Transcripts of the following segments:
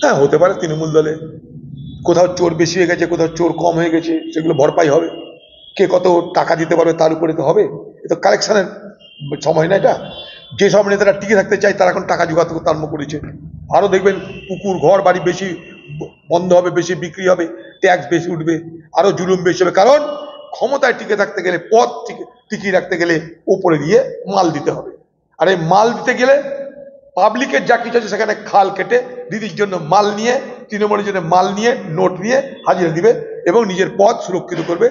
হ্যাঁ, হতে পারে তৃণমূল দলে কোথাও চোর বেশি হয়ে গেছে, কোথাও চোর কম হয়ে গেছে, সেগুলো ভরপাই হবে। কে কত টাকা দিতে পারবে তার উপরে তো হবে। এ তো কালেকশনের সময় না এটা। যেসব নেতারা টিকে থাকতে চায় তারা এখন টাকা জোগাড় করতে আরম্ভ করেছে। আরও দেখবেন পুকুর ঘর বাড়ি বেশি বন্ধ হবে, বেশি বিক্রি হবে, ট্যাক্স বেশি উঠবে, আরও জুলুম বেশি হবে। কারণ ক্ষমতায় টিকে থাকতে গেলে, পদ টিকিয়ে রাখতে গেলে ওপরে গিয়ে মাল দিতে হবে। আর এই মাল দিতে গেলে পাবলিকের যা কিছু আছে সেখানে খাল কেটে দিদির জন্য মাল নিয়ে, তৃণমূলের জন্য মাল নিয়ে, নোট নিয়ে হাজিরা দিবে এবং নিজের পদ সুরক্ষিত করবে।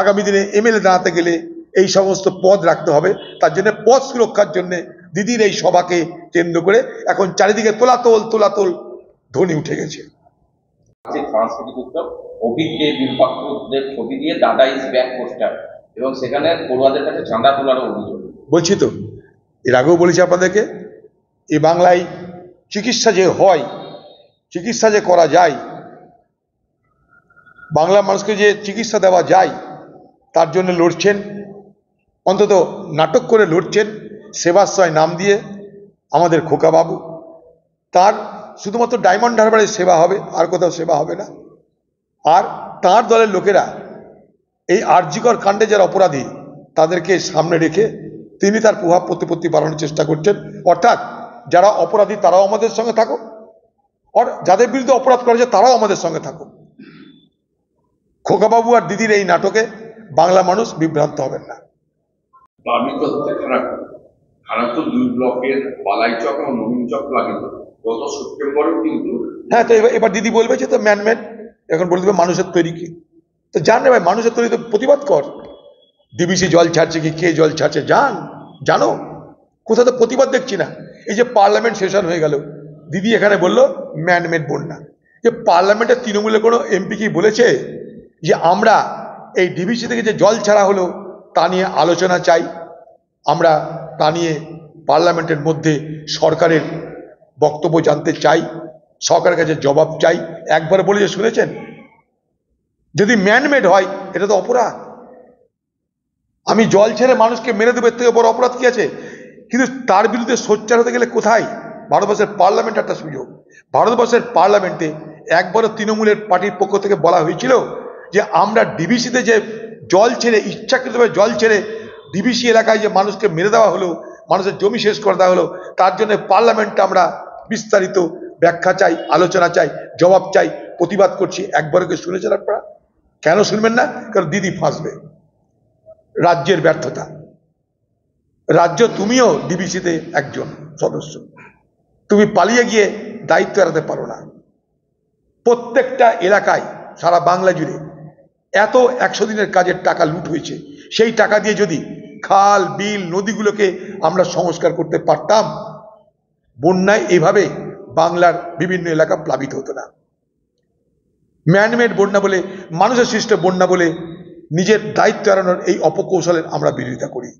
আগামী দিনে এমএলএ দাঁড়াতে গেলে এই সমস্ত পদ রাখতে হবে। তার জন্য পদ সুরক্ষার জন্য দিদির এই সভাকে কেন্দ্র করে এখন চারিদিকে তোলাতোল তোলাতোল ধ্বনি উঠে গেছে। সাংস্কৃতিক উৎসব অভিজ্ঞ বিরূপাক্ষদের ছবি দিয়ে দাদা ইজ ব্যাক পোস্টার এবং সেখানে পড়ুয়াদের কাছে চাঁদা তোলারও অভিযোগ। বলছি তো, এর আগেও বলেছি আপনাদেরকে, এই বাংলায় চিকিৎসা যে হয়, চিকিৎসা যে করা যায়, বাংলার মানুষকে যে চিকিৎসা দেওয়া যায়, তার জন্য লড়ছেন, অন্তত নাটক করে লড়ছেন সেবাশ্রয় নাম দিয়ে আমাদের খোকাবাবু। তার শুধুমাত্র ডায়মন্ড হারবারে সেবা হবে, আর কোথাও সেবা হবে না। আর তার দলের লোকেরা এই আরজিকর কাণ্ডে যারা অপরাধী তাদেরকে সামনে রেখে তিনি তার প্রভাব প্রতিপত্তি বাড়ানোর চেষ্টা করছেন। অর্থাৎ যারা অপরাধী তারাও আমাদের সঙ্গে থাকুক, আর যাদের বিরুদ্ধে অপরাধ করা যায় তারাও আমাদের সঙ্গে থাকুক। খোকাবাবু আর দিদির এই নাটকে বাংলা মানুষ বিভ্রান্ত হবেন না। প্লাবিত হচ্ছে খানাকুল 2 ব্লকের বালাইচক এবং নবীনচক প্লাবিত গত সেপ্টেম্বরেও কিন্তু। হ্যাঁ, তো এবার দিদি বলবে যে তো ম্যানমেড, এখন বলে দেবে মানুষের তৈরি। কি তো জান রে ভাই, মানুষের তৈরি তো প্রতিবাদ কর। ডিবিসি জল ছাড়ছে কি, কে জল ছাড়ছে জানো, কোথাও তো প্রতিবাদ দেখছি না। এই যে পার্লামেন্ট সেশন হয়ে গেল, দিদি এখানে বললো ম্যানমেড বন্যা। যে পার্লামেন্টের তৃণমূলের কোনো এমপি কি বলেছে যে আমরা এই ডিবিসি থেকে যে জল ছাড়া হলো তা নিয়ে আলোচনা চাই, আমরা তা নিয়ে পার্লামেন্টের মধ্যে সরকারের বক্তব্য জানতে চাই, সরকারের কাছে জবাব চাই? একবার বলে যে শুনেছেন? যদি ম্যানমেড হয় এটা তো অপরাধ। আমি জল ছেড়ে মানুষকে মেরে দেবো, এর থেকে বড় অপরাধ কি আছে? কিন্তু তার বিরুদ্ধে সোচ্চার হতে গেলে কোথায়? ভারতবর্ষের পার্লামেন্ট একটা সুযোগ। ভারতবর্ষের পার্লামেন্টে একবারও তৃণমূলের পার্টির পক্ষ থেকে বলা হয়েছিল যে আমরা ডিবিসিতে যে জল ছেড়ে, ইচ্ছাকৃতভাবে জল ছেড়ে ডিবিসি এলাকায় যে মানুষকে মেরে দেওয়া হলো, মানুষের জমি শেষ করে দেওয়া হলো, তার জন্য পার্লামেন্টে আমরা বিস্তারিত ব্যাখ্যা চাই, আলোচনা চাই, জবাব চাই, প্রতিবাদ করছি। একবারও কি শুনেছেন আপনারা? কেন শুনবেন না? কারণ দিদি ফাঁসবে। রাজ্যের ব্যর্থতা। রাজ্য, তুমিও ডিবিসিতে একজন সদস্য, তুমি পালিয়ে গিয়ে দায়িত্ব এড়াতে পারো না। প্রত্যেকটা এলাকায় সারা বাংলা জুড়ে এত 100 দিনের কাজের টাকা লুট হয়েছে। সেই টাকা দিয়ে যদি খাল বিল নদীগুলোকে আমরা সংস্কার করতে পারতাম, বন্যায় এভাবে বাংলার বিভিন্ন এলাকা প্লাবিত হতো না। ম্যানমেড বন্যা বলে, মানুষের সৃষ্ট বন্যা বলে নিজের দায়িত্ব এড়ানোর এই অপকৌশলের আমরা বিরোধিতা করি।